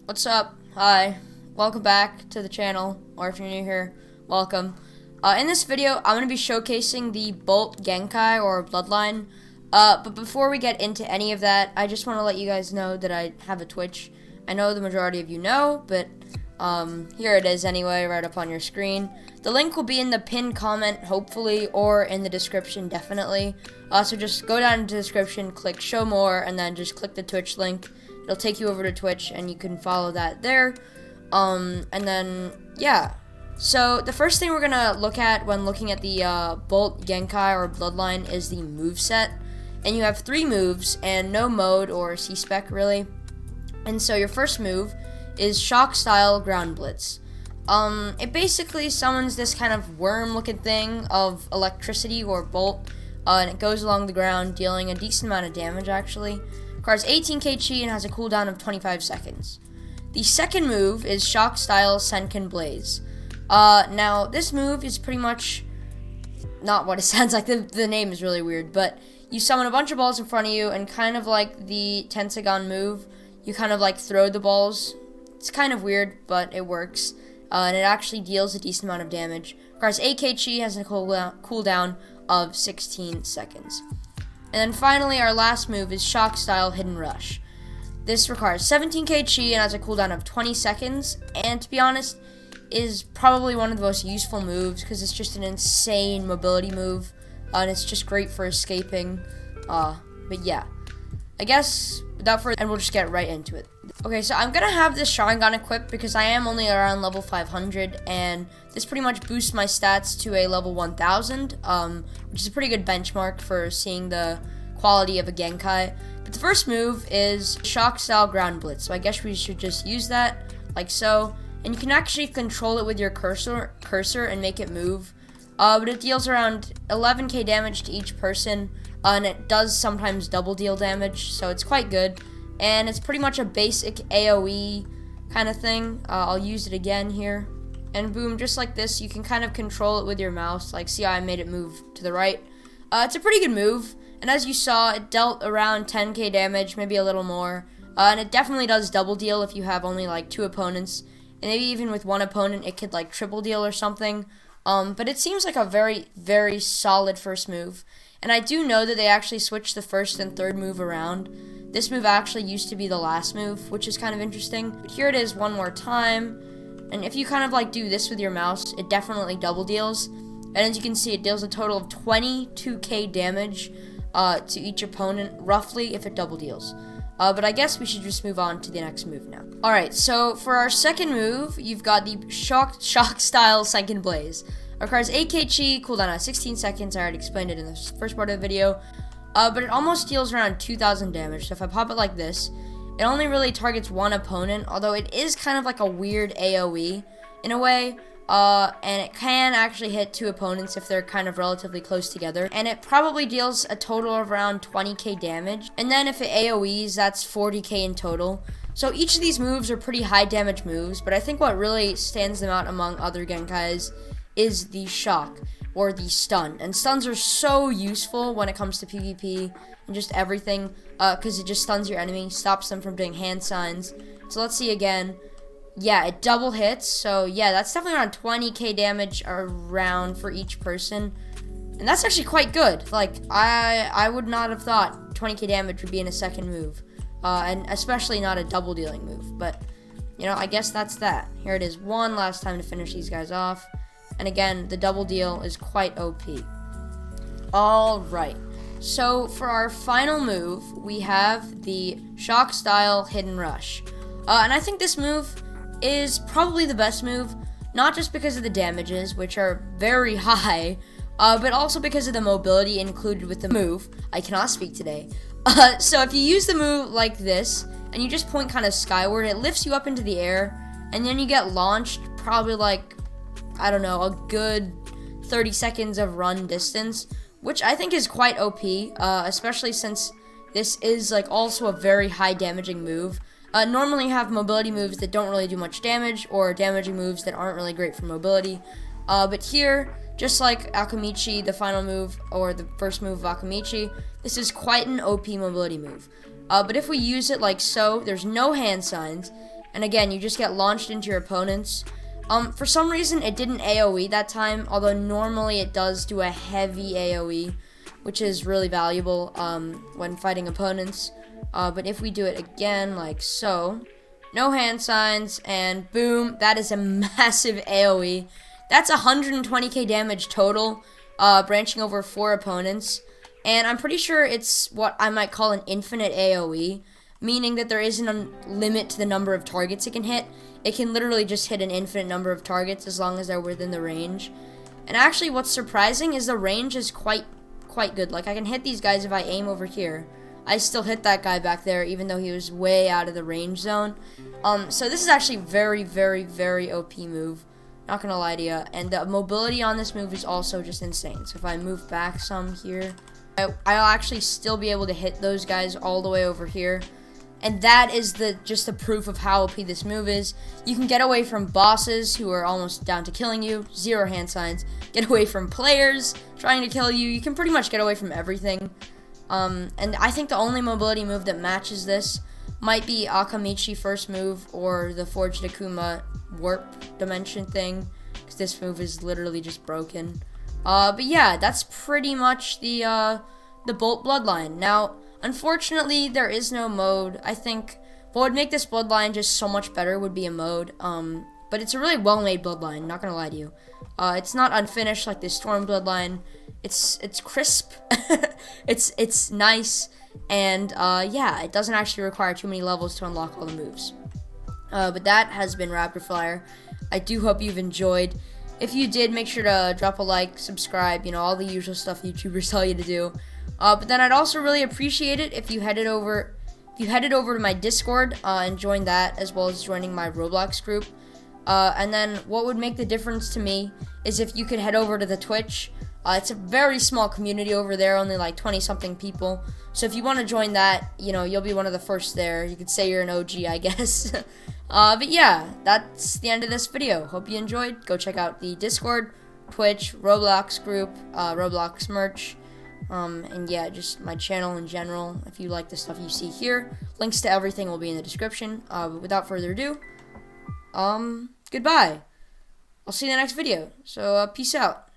What's up? Hi. Welcome back to the channel, or if you're new here, welcome. In this video, I'm going to be showcasing the Bolt Genkai, or Bloodline. But before we get into any of that, I just want to let you guys know that I have a Twitch. I know the majority of you know, but here it is anyway, right up on your screen. The link will be in the pinned comment, hopefully, or in the description, definitely. So just go down into the description, click show more, and then just click the Twitch link. It'll take you over to Twitch, and you can follow that there. And then, yeah. So the first thing we're going to look at when looking at the Bolt Genkai or Bloodline is the moveset. And you have 3 moves and no mode or C-spec, really. And so your first move is Shock Style Ground Blitz. It basically summons this kind of worm-looking thing of electricity or bolt, and it goes along the ground, dealing a decent amount of damage, actually. Requires 18k chi and has a cooldown of 25 seconds. The second move is Shock Style Senkin Blaze. Now, this move is pretty much not what it sounds like. The name is really weird, but you summon a bunch of balls in front of you, and kind of like the Tensagon move, you kind of like throw the balls. It's kind of weird, but it works. And it actually deals a decent amount of damage. Requires 8k chi, has a cooldown of 16 seconds. And then finally, our last move is Shock Style Hidden Rush. This requires 17k chi and has a cooldown of 20 seconds. And to be honest, is probably one of the most useful moves because it's just an insane mobility move. And it's just great for escaping. But yeah, I guess without further, and we'll just get right into it. Okay, so I'm gonna have this Sharingan equipped because I am only around level 500, and this pretty much boosts my stats to a level 1000, which is a pretty good benchmark for seeing the quality of a Genkai. But the first move is Shock Style Ground Blitz, so I guess we should just use that, like so. And you can actually control it with your cursor and make it move. But it deals around 11k damage to each person, and it does sometimes double deal damage, so it's quite good. And it's pretty much a basic AoE kind of thing. I'll use it again here. And boom, just like this, you can kind of control it with your mouse. Like, see how I made it move to the right? It's a pretty good move. And as you saw, it dealt around 10k damage, maybe a little more. And it definitely does double deal if you have only like 2 opponents. And maybe even with 1 opponent, it could like triple deal or something. But it seems like a very, very solid first move. And I do know that they actually switched the first and third move around. This move actually used to be the last move, which is kind of interesting. But here it is one more time. And if you kind of like do this with your mouse, it definitely double deals. And as you can see, it deals a total of 22k damage to each opponent, roughly, if it double deals. But I guess we should just move on to the next move now. Alright, so for our second move, you've got the Shock Style Senkin Blaze. It requires 8k chi, cooldown at 16 seconds. I already explained it in the first part of the video. But it almost deals around 2,000 damage. So if I pop it like this, it only really targets 1 opponent, although it is kind of like a weird AoE in a way. And it can actually hit 2 opponents if they're kind of relatively close together. And it probably deals a total of around 20k damage. And then if it AoEs, that's 40k in total. So each of these moves are pretty high damage moves, but I think what really stands them out among other Genkais is the shock or the stun. And stuns are so useful when it comes to PvP and just everything, because it just stuns your enemy, stops them from doing hand signs. So let's see again. Yeah, it double hits, so yeah, that's definitely around 20k damage around for each person. And that's actually quite good. Like, I would not have thought 20k damage would be in a second move. And especially not a double dealing move. But, you know, I guess that's that. Here it is one last time to finish these guys off. And again, the double deal is quite OP. Alright, so for our final move, we have the Shock Style Hidden Rush. And I think this move is probably the best move, not just because of the damages, which are very high, but also because of the mobility included with the move. I cannot speak today. So if you use the move like this, and you just point kind of skyward, it lifts you up into the air, and then you get launched probably like, I don't know, a good 30 seconds of run distance, which I think is quite OP, especially since this is like also a very high damaging move. Normally you have mobility moves that don't really do much damage, or damaging moves that aren't really great for mobility. But here, just like Akamichi, the final move, or the first move of Akamichi, this is quite an OP mobility move. But if we use it like so, there's no hand signs, and again, you just get launched into your opponents. For some reason, it didn't AoE that time, although normally it does do a heavy AoE, which is really valuable when fighting opponents. But if we do it again, like so, no hand signs, and boom, that is a massive AoE. That's 120k damage total, branching over 4 opponents. And I'm pretty sure it's what I might call an infinite AoE, meaning that there isn't a limit to the number of targets it can hit. It can literally just hit an infinite number of targets as long as they're within the range. And actually, what's surprising is the range is quite good. Like, I can hit these guys if I aim over here. I still hit that guy back there, even though he was way out of the range zone. So this is actually very OP move. Not gonna lie to you. And the mobility on this move is also just insane. So if I move back some here, I'll actually still be able to hit those guys all the way over here. And that is just the proof of how OP this move is. You can get away from bosses who are almost down to killing you, 0 hand signs. Get away from players trying to kill you. You can pretty much get away from everything. And I think the only mobility move that matches this might be Akamichi first move or the Forged Akuma warp dimension thing, because this move is literally just broken. But yeah, that's pretty much the Bolt Bloodline. Now, unfortunately, there is no mode. I think what would make this Bloodline just so much better would be a mode. But it's a really well-made Bloodline, not gonna lie to you. It's not unfinished like this Storm Bloodline. It's crisp. it's nice, and yeah, it doesn't actually require too many levels to unlock all the moves. But that has been Rapid Fire. I do hope you've enjoyed. If you did, make sure to drop a like, subscribe, you know, all the usual stuff YouTubers tell you to do. But then I'd also really appreciate it if you headed over to my Discord and joined that, as well as joining my Roblox group. And then what would make the difference to me is if you could head over to the Twitch. It's a very small community over there, only like 20-something people. So if you want to join that, you know, you'll be one of the first there. You could say you're an OG, I guess. But yeah, that's the end of this video. Hope you enjoyed. Go check out the Discord, Twitch, Roblox group, Roblox merch, and yeah, just my channel in general. If you like the stuff you see here, links to everything will be in the description. But without further ado, goodbye. I'll see you in the next video. So peace out.